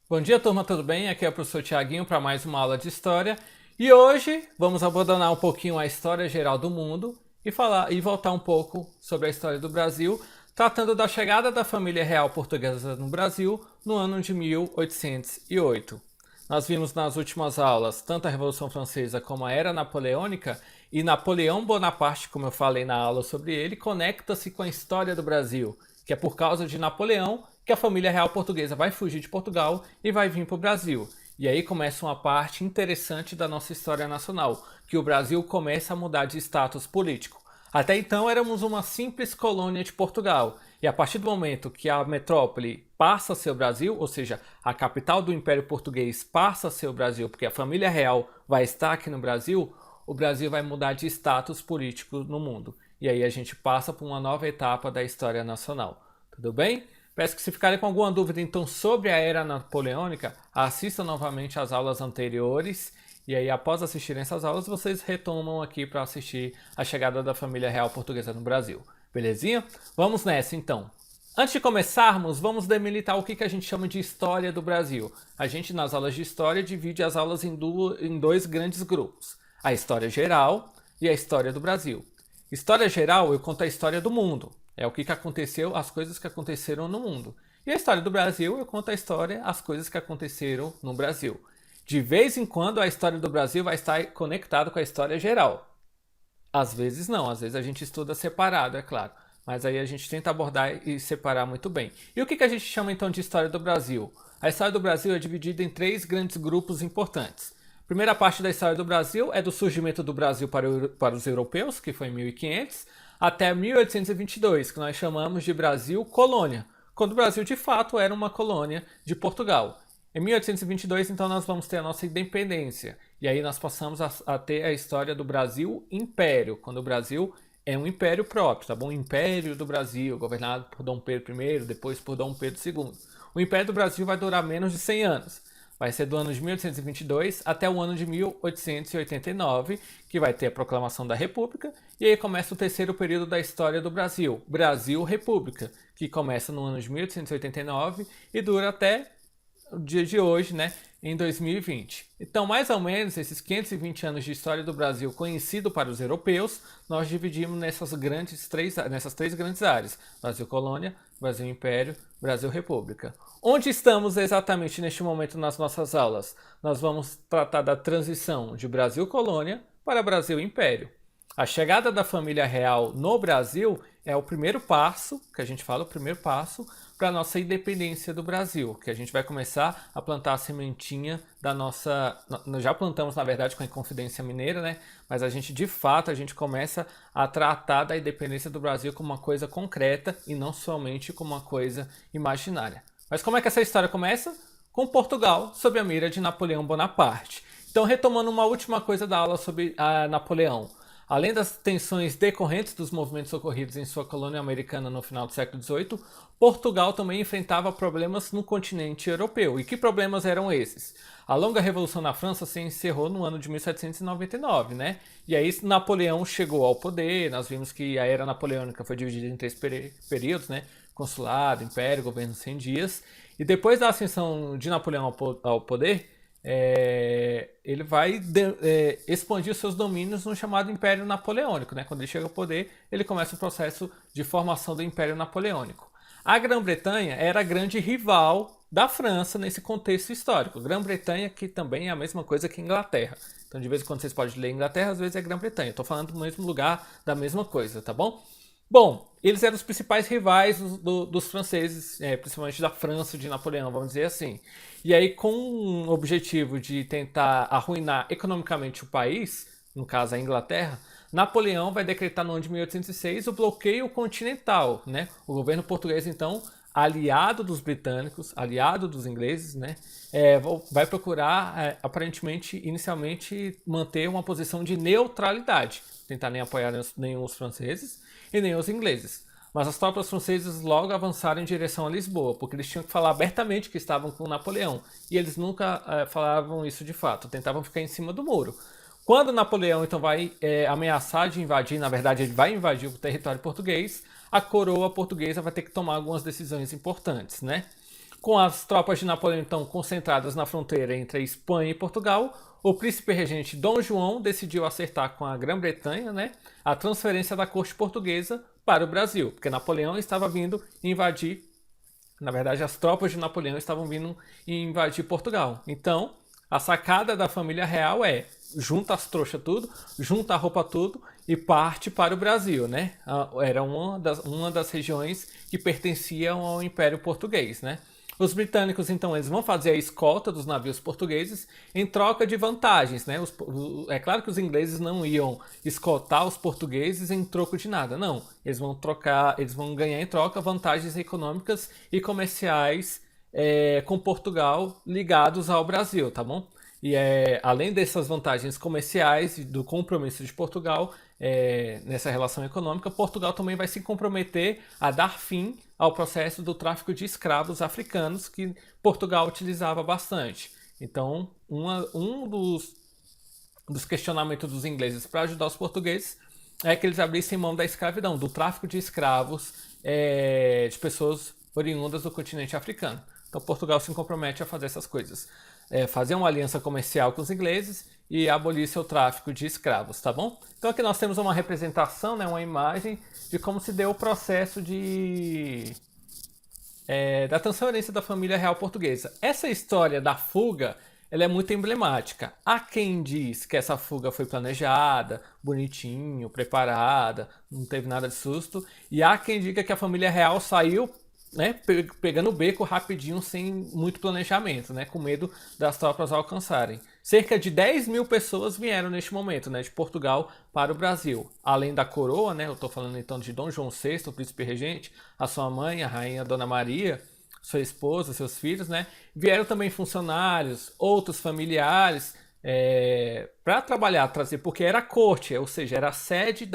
Bom dia, turma, tudo bem? Aqui é o professor Tiaguinho para mais uma aula de História. E hoje vamos abandonar um pouquinho a história geral do mundo e voltar um pouco sobre a história do Brasil, tratando da chegada da família real portuguesa no Brasil no ano de 1808. Nós vimos nas últimas aulas tanto a Revolução Francesa como a Era Napoleônica, e Napoleão Bonaparte, como eu falei na aula sobre ele, conecta-se com a história do Brasil, que é por causa de Napoleão que a família real portuguesa vai fugir de Portugal e vai vir para o Brasil. E aí começa uma parte interessante da nossa história nacional, que o Brasil começa a mudar de status político. Até então éramos uma simples colônia de Portugal, e a partir do momento que a metrópole passa a ser o Brasil, ou seja, a capital do Império Português passa a ser o Brasil, porque a família real vai estar aqui no Brasil, o Brasil vai mudar de status político no mundo. E aí a gente passa por uma nova etapa da história nacional. Tudo bem? Peço que se ficarem com alguma dúvida então sobre a Era Napoleônica, assistam novamente às aulas anteriores. E aí, após assistirem essas aulas, vocês retomam aqui para assistir a chegada da família real portuguesa no Brasil. Belezinha? Vamos nessa então. Antes de começarmos, vamos demilitar o que a gente chama de história do Brasil. A gente, nas aulas de história, divide as aulas em dois grandes grupos: a história geral e a história do Brasil. História geral, eu conto a história do mundo. É o que aconteceu, as coisas que aconteceram no mundo. E a história do Brasil, eu conto a história, as coisas que aconteceram no Brasil. De vez em quando, a história do Brasil vai estar conectada com a história geral. Às vezes não, às vezes a gente estuda separado, é claro. Mas aí a gente tenta abordar e separar muito bem. E o que a gente chama então de história do Brasil? A história do Brasil é dividida em três grandes grupos importantes. A primeira parte da história do Brasil é do surgimento do Brasil para os europeus, que foi em 1500, até 1822, que nós chamamos de Brasil Colônia, quando o Brasil de fato era uma colônia de Portugal. Em 1822, então, nós vamos ter a nossa independência. E aí nós passamos a ter a história do Brasil Império, quando o Brasil é um império próprio, tá bom? Império do Brasil, governado por Dom Pedro I, depois por Dom Pedro II. O Império do Brasil vai durar menos de 100 anos. Vai ser do ano de 1822 até o ano de 1889, que vai ter a proclamação da República, e aí começa o terceiro período da história do Brasil, Brasil-República, que começa no ano de 1889 e dura até o dia de hoje, né, em 2020. Então, mais ou menos, esses 520 anos de história do Brasil conhecido para os europeus, nós dividimos nessas três grandes áreas: Brasil Colônia, Brasil Império, Brasil República. Onde estamos exatamente neste momento nas nossas aulas? Nós vamos tratar da transição de Brasil Colônia para Brasil Império. A chegada da família real no Brasil é o primeiro passo, que a gente fala, o primeiro passo para a nossa independência do Brasil, que a gente vai começar a plantar a sementinha da nossa... Nós já plantamos, na verdade, com a Inconfidência Mineira, né? Mas a gente, de fato, a gente começa a tratar da independência do Brasil como uma coisa concreta e não somente como uma coisa imaginária. Mas como é que essa história começa? Com Portugal, sob a mira de Napoleão Bonaparte. Então, retomando uma última coisa da aula sobre Napoleão. Além das tensões decorrentes dos movimentos ocorridos em sua colônia americana no final do século XVIII, Portugal também enfrentava problemas no continente europeu. E que problemas eram esses? A longa revolução na França se encerrou no ano de 1799, né? E aí Napoleão chegou ao poder. Nós vimos que a era napoleônica foi dividida em três períodos, né? Consulado, império, governo 100 dias. E depois da ascensão de Napoleão ao poder, ele vai expandir seus domínios no chamado Império Napoleônico, né? Quando ele chega ao poder, ele começa o processo de formação do Império Napoleônico. A Grã-Bretanha era a grande rival da França nesse contexto histórico. Grã-Bretanha, que também é a mesma coisa que Inglaterra. Então, de vez em quando vocês podem ler Inglaterra, às vezes é Grã-Bretanha. Estou falando do mesmo lugar, da mesma coisa, tá bom? Bom, eles eram os principais rivais dos franceses, principalmente da França de Napoleão, vamos dizer assim. E aí, com o objetivo de tentar arruinar economicamente o país, no caso a Inglaterra, Napoleão vai decretar no ano de 1806 o bloqueio continental, né? O governo português, então, aliado dos britânicos, aliado dos ingleses, né? Vai procurar, aparentemente, inicialmente, manter uma posição de neutralidade, tentar nem apoiar nem os franceses e nem os ingleses. Mas as tropas francesas logo avançaram em direção a Lisboa, porque eles tinham que falar abertamente que estavam com Napoleão. E eles nunca falavam isso de fato, tentavam ficar em cima do muro. Quando Napoleão então vai ameaçar de invadir, na verdade ele vai invadir o território português, a coroa portuguesa vai ter que tomar algumas decisões importantes, né? Com as tropas de Napoleão então concentradas na fronteira entre a Espanha e Portugal, o príncipe regente Dom João decidiu acertar com a Grã-Bretanha, né, a transferência da corte portuguesa para o Brasil, porque Napoleão estava vindo invadir, na verdade as tropas de Napoleão estavam vindo invadir Portugal. Então, a sacada da família real é junta as trouxas tudo, junta a roupa tudo e parte para o Brasil, né? Era uma das regiões que pertenciam ao Império Português, né? Os britânicos, então, eles vão fazer a escolta dos navios portugueses em troca de vantagens, né? É claro que os ingleses não iam escoltar os portugueses em troco de nada, não. Eles vão ganhar em troca vantagens econômicas e comerciais com Portugal ligados ao Brasil, tá bom? E além dessas vantagens comerciais e do compromisso de Portugal nessa relação econômica, Portugal também vai se comprometer a dar fim ao processo do tráfico de escravos africanos que Portugal utilizava bastante. Então, um dos questionamentos dos ingleses para ajudar os portugueses é que eles abrissem mão da escravidão, do tráfico de escravos de pessoas oriundas do continente africano. Então, Portugal se compromete a fazer essas coisas. Fazer uma aliança comercial com os ingleses e abolir seu tráfico de escravos, tá bom? Então aqui nós temos uma representação, né, uma imagem de como se deu o processo da transferência da família real portuguesa. Essa história da fuga, ela é muito emblemática. Há quem diz que essa fuga foi planejada, bonitinho, preparada, não teve nada de susto, e há quem diga que a família real saiu, né, pegando o beco rapidinho, sem muito planejamento, né, com medo das tropas alcançarem. Cerca de 10 mil pessoas vieram neste momento, né, de Portugal para o Brasil. Além da coroa, né, eu estou falando então de Dom João VI, o príncipe regente, a sua mãe, a rainha Dona Maria, sua esposa, seus filhos, né, vieram também funcionários, outros familiares, para trabalhar, trazer, porque era a corte, ou seja, era a sede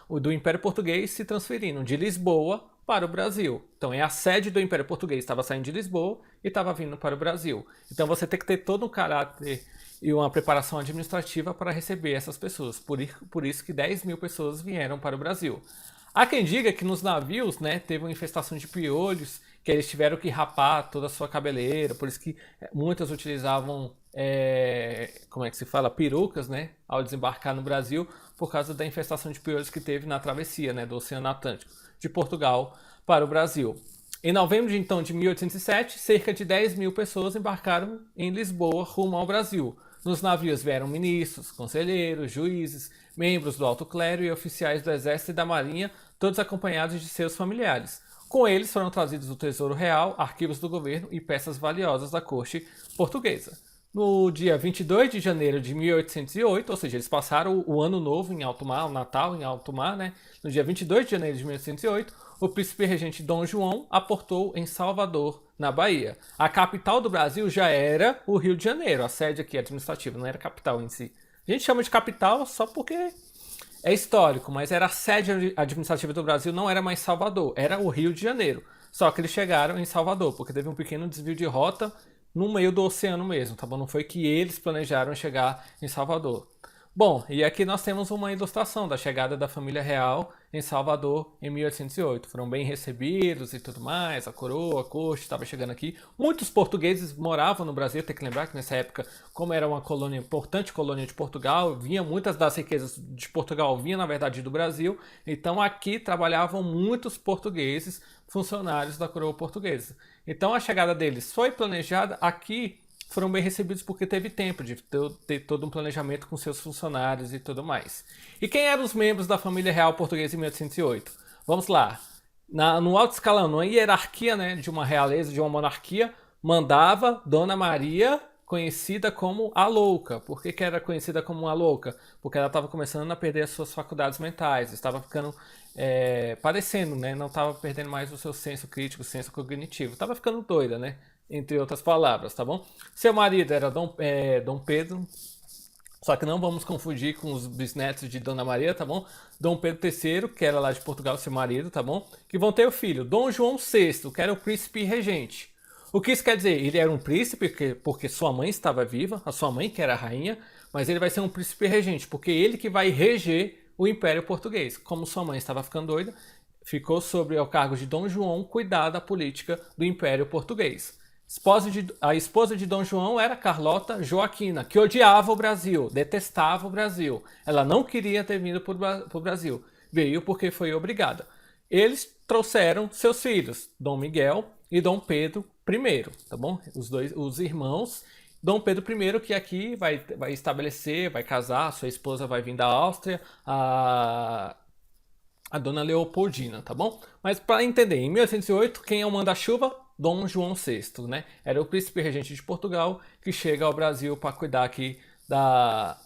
do Império Português se transferindo de Lisboa para o Brasil. Então a sede do Império Português estava saindo de Lisboa e estava vindo para o Brasil. Então você tem que ter todo um caráter e uma preparação administrativa para receber essas pessoas. Por isso que 10 mil pessoas vieram para o Brasil. Há quem diga que nos navios, né, teve uma infestação de piolhos, que eles tiveram que rapar toda a sua cabeleira, por isso que muitas utilizavam, como é que se fala, perucas, né, ao desembarcar no Brasil, por causa da infestação de piolhos que teve na travessia, né, do Oceano Atlântico, de Portugal para o Brasil. Em novembro então, de 1807, cerca de 10 mil pessoas embarcaram em Lisboa rumo ao Brasil. Nos navios vieram ministros, conselheiros, juízes, membros do alto clero e oficiais do exército e da marinha, todos acompanhados de seus familiares. Com eles foram trazidos o Tesouro Real, arquivos do governo e peças valiosas da corte portuguesa. No dia 22 de janeiro de 1808, ou seja, eles passaram o ano novo em alto mar, o Natal em alto mar, né? No dia 22 de janeiro de 1808, o príncipe regente Dom João aportou em Salvador, na Bahia. A capital do Brasil já era o Rio de Janeiro, a sede aqui administrativa, não era a capital em si. A gente chama de capital só porque é histórico, mas era a sede administrativa do Brasil, não era mais Salvador, era o Rio de Janeiro. Só que eles chegaram em Salvador, porque teve um pequeno desvio de rota no meio do oceano mesmo, tá bom? Não foi que eles planejaram chegar em Salvador. Bom, e aqui nós temos uma ilustração da chegada da família real em Salvador em 1808. Foram bem recebidos e tudo mais, a coroa, a corte estava chegando aqui. Muitos portugueses moravam no Brasil, tem que lembrar que nessa época, como era uma colônia, importante colônia de Portugal, muitas das riquezas de Portugal vinham na verdade do Brasil, então aqui trabalhavam muitos portugueses, funcionários da coroa portuguesa. Então a chegada deles foi planejada aqui. Foram bem recebidos porque teve tempo de ter todo um planejamento com seus funcionários e tudo mais. E quem eram os membros da família real portuguesa em 1808? Vamos lá. No alto escalão, numa hierarquia, né, de uma realeza, de uma monarquia, mandava Dona Maria, conhecida como a Louca. Por que era conhecida como a Louca? Porque ela estava começando a perder as suas faculdades mentais, estava ficando padecendo, né? Não estava perdendo mais o seu senso crítico, o senso cognitivo. Estava ficando doida, né? Entre outras palavras, tá bom? Seu marido era Dom Pedro, só que não vamos confundir com os bisnetos de Dona Maria, tá bom? Dom Pedro III, que era lá de Portugal, seu marido, tá bom? Que vão ter o filho, Dom João VI, que era o príncipe regente. O que isso quer dizer? Ele era um príncipe porque sua mãe estava viva, a sua mãe que era a rainha, mas ele vai ser um príncipe regente, porque ele que vai reger o Império Português. Como sua mãe estava ficando doida, ficou sobre o cargo de Dom João cuidar da política do Império Português. A esposa de Dom João era Carlota Joaquina, que odiava o Brasil, detestava o Brasil. Ela não queria ter vindo para o Brasil. Veio porque foi obrigada. Eles trouxeram seus filhos, Dom Miguel e Dom Pedro I, tá bom? Os irmãos. Dom Pedro I, que aqui vai estabelecer, vai casar, sua esposa vai vir da Áustria, a dona Leopoldina, tá bom? Mas para entender, em 1808, quem é o manda-chuva? Dom João VI, né? Era o príncipe regente de Portugal que chega ao Brasil para cuidar aqui da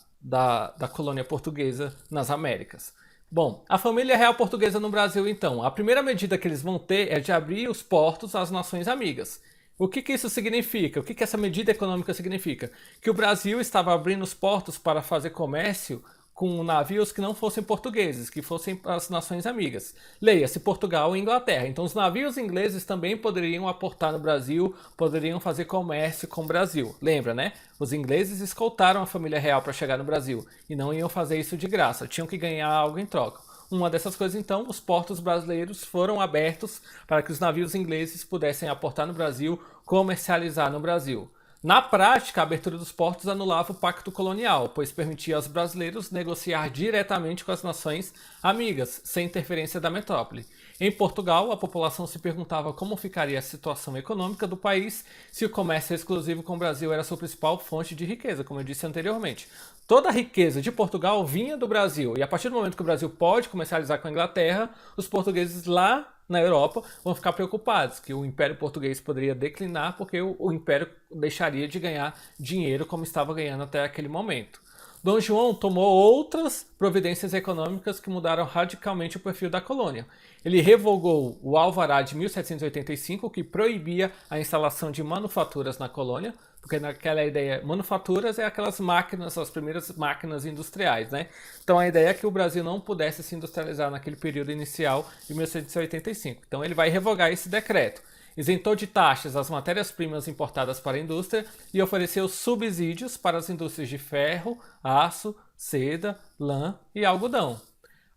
colônia portuguesa nas Américas. Bom, a família real portuguesa no Brasil, então. A primeira medida que eles vão ter é de abrir os portos às nações amigas. O que isso significa? O que essa medida econômica significa? Que o Brasil estava abrindo os portos para fazer comércio com navios que não fossem portugueses, que fossem as nações amigas. Leia-se Portugal e Inglaterra. Então os navios ingleses também poderiam aportar no Brasil, poderiam fazer comércio com o Brasil. Lembra, né? Os ingleses escoltaram a família real para chegar no Brasil e não iam fazer isso de graça, tinham que ganhar algo em troca. Uma dessas coisas, então, os portos brasileiros foram abertos para que os navios ingleses pudessem aportar no Brasil, comercializar no Brasil. Na prática, a abertura dos portos anulava o pacto colonial, pois permitia aos brasileiros negociar diretamente com as nações amigas, sem interferência da metrópole. Em Portugal, a população se perguntava como ficaria a situação econômica do país se o comércio exclusivo com o Brasil era sua principal fonte de riqueza, como eu disse anteriormente. Toda a riqueza de Portugal vinha do Brasil, e a partir do momento que o Brasil pode comercializar com a Inglaterra, os portugueses lá na Europa vão ficar preocupados que o Império Português poderia declinar porque o Império deixaria de ganhar dinheiro como estava ganhando até aquele momento. Dom João tomou outras providências econômicas que mudaram radicalmente o perfil da colônia. Ele revogou o Alvará de 1785, que proibia a instalação de manufaturas na colônia, porque naquela ideia, manufaturas é aquelas máquinas, as primeiras máquinas industriais, né? Então a ideia é que o Brasil não pudesse se industrializar naquele período inicial de 1785. Então ele vai revogar esse decreto. Isentou de taxas as matérias-primas importadas para a indústria e ofereceu subsídios para as indústrias de ferro, aço, seda, lã e algodão.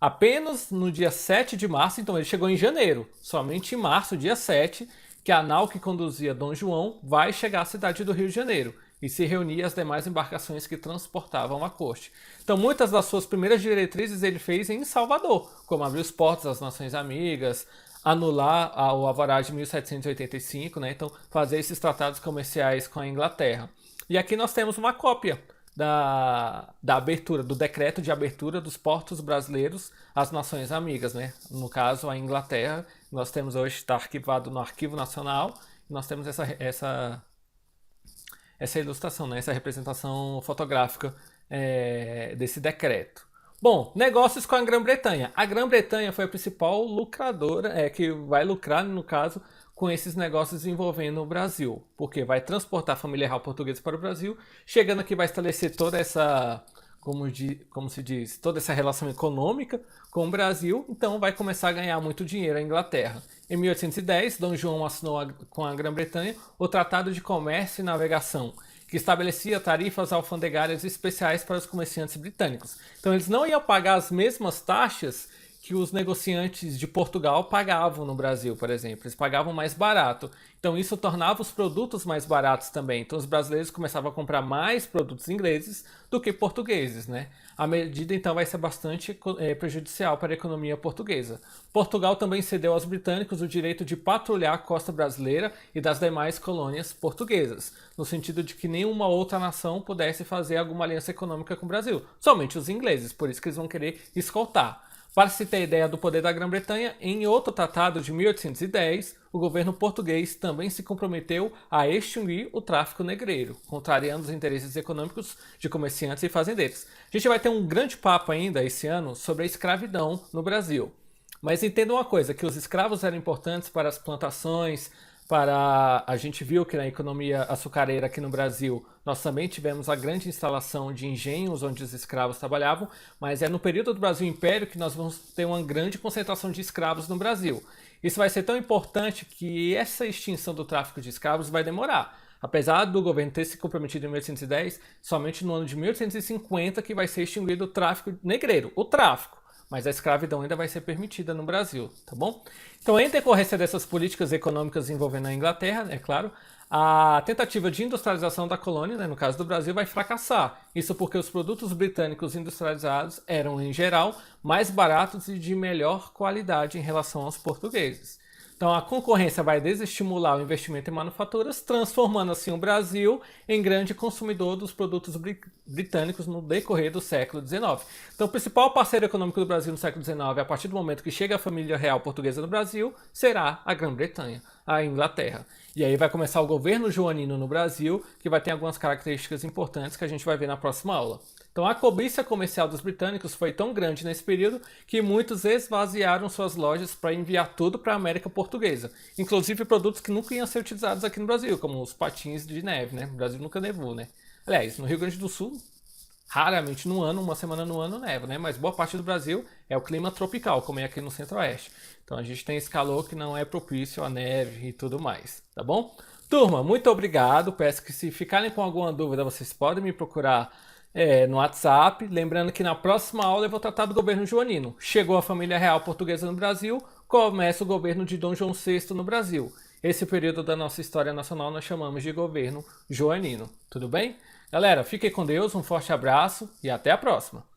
Apenas no dia 7 de março, então ele chegou em janeiro, somente em março, dia 7, que a nau que conduzia Dom João vai chegar à cidade do Rio de Janeiro e se reunir às demais embarcações que transportavam a corte. Então muitas das suas primeiras diretrizes ele fez em Salvador, como abrir os portos às nações amigas, anular o Alvará de 1785, né? Então fazer esses tratados comerciais com a Inglaterra. E aqui nós temos uma cópia da abertura, do decreto de abertura dos portos brasileiros às nações amigas, né? No caso, a Inglaterra. Nós temos hoje, está arquivado no Arquivo Nacional, nós temos essa ilustração, né? Essa representação fotográfica desse decreto. Bom, negócios com a Grã-Bretanha. A Grã-Bretanha foi a principal lucradora, que vai lucrar, no caso, com esses negócios envolvendo o Brasil, porque vai transportar a família real portuguesa para o Brasil, chegando aqui vai estabelecer toda essa, como se diz, toda essa relação econômica com o Brasil, então vai começar a ganhar muito dinheiro a Inglaterra. Em 1810, Dom João assinou com a Grã-Bretanha o Tratado de Comércio e Navegação, que estabelecia tarifas alfandegárias especiais para os comerciantes britânicos. Então eles não iam pagar as mesmas taxas que os negociantes de Portugal pagavam no Brasil, por exemplo. Eles pagavam mais barato. Então isso tornava os produtos mais baratos também. Então os brasileiros começavam a comprar mais produtos ingleses do que portugueses, né? A medida então vai ser bastante prejudicial para a economia portuguesa. Portugal também cedeu aos britânicos o direito de patrulhar a costa brasileira e das demais colônias portuguesas, no sentido de que nenhuma outra nação pudesse fazer alguma aliança econômica com o Brasil. Somente os ingleses, por isso que eles vão querer escoltar. Para se ter ideia do poder da Grã-Bretanha, em outro tratado de 1810, o governo português também se comprometeu a extinguir o tráfico negreiro, contrariando os interesses econômicos de comerciantes e fazendeiros. A gente vai ter um grande papo ainda esse ano sobre a escravidão no Brasil. Mas entenda uma coisa, que os escravos eram importantes para as plantações, a gente viu que na economia açucareira aqui no Brasil nós também tivemos a grande instalação de engenhos onde os escravos trabalhavam, mas é no período do Brasil Império que nós vamos ter uma grande concentração de escravos no Brasil. Isso vai ser tão importante que essa extinção do tráfico de escravos vai demorar. Apesar do governo ter se comprometido em 1810, somente no ano de 1850 que vai ser extinguido o tráfico negreiro, o tráfico. Mas a escravidão ainda vai ser permitida no Brasil, tá bom? Então, em decorrência dessas políticas econômicas envolvendo a Inglaterra, é claro, a tentativa de industrialização da colônia, né, no caso do Brasil, vai fracassar. Isso porque os produtos britânicos industrializados eram, em geral, mais baratos e de melhor qualidade em relação aos portugueses. Então a concorrência vai desestimular o investimento em manufaturas, transformando assim o Brasil em grande consumidor dos produtos britânicos no decorrer do século XIX. Então o principal parceiro econômico do Brasil no século XIX, a partir do momento que chega a família real portuguesa no Brasil, será a Grã-Bretanha, a Inglaterra. E aí vai começar o governo joanino no Brasil, que vai ter algumas características importantes que a gente vai ver na próxima aula. Então a cobiça comercial dos britânicos foi tão grande nesse período que muitos esvaziaram suas lojas para enviar tudo para a América Portuguesa, inclusive produtos que nunca iam ser utilizados aqui no Brasil, como os patins de neve, né? O Brasil nunca nevou, né? Aliás, no Rio Grande do Sul, raramente no ano, uma semana no ano neva, né? Mas boa parte do Brasil é o clima tropical, como é aqui no Centro-Oeste. Então a gente tem esse calor que não é propício à neve e tudo mais, tá bom? Turma, muito obrigado. Peço que se ficarem com alguma dúvida, vocês podem me procurar no WhatsApp. Lembrando que na próxima aula eu vou tratar do governo joanino. Chegou a família real portuguesa no Brasil, começa o governo de Dom João VI no Brasil. Esse período da nossa história nacional nós chamamos de governo joanino. Tudo bem? Galera, fiquem com Deus, um forte abraço e até a próxima!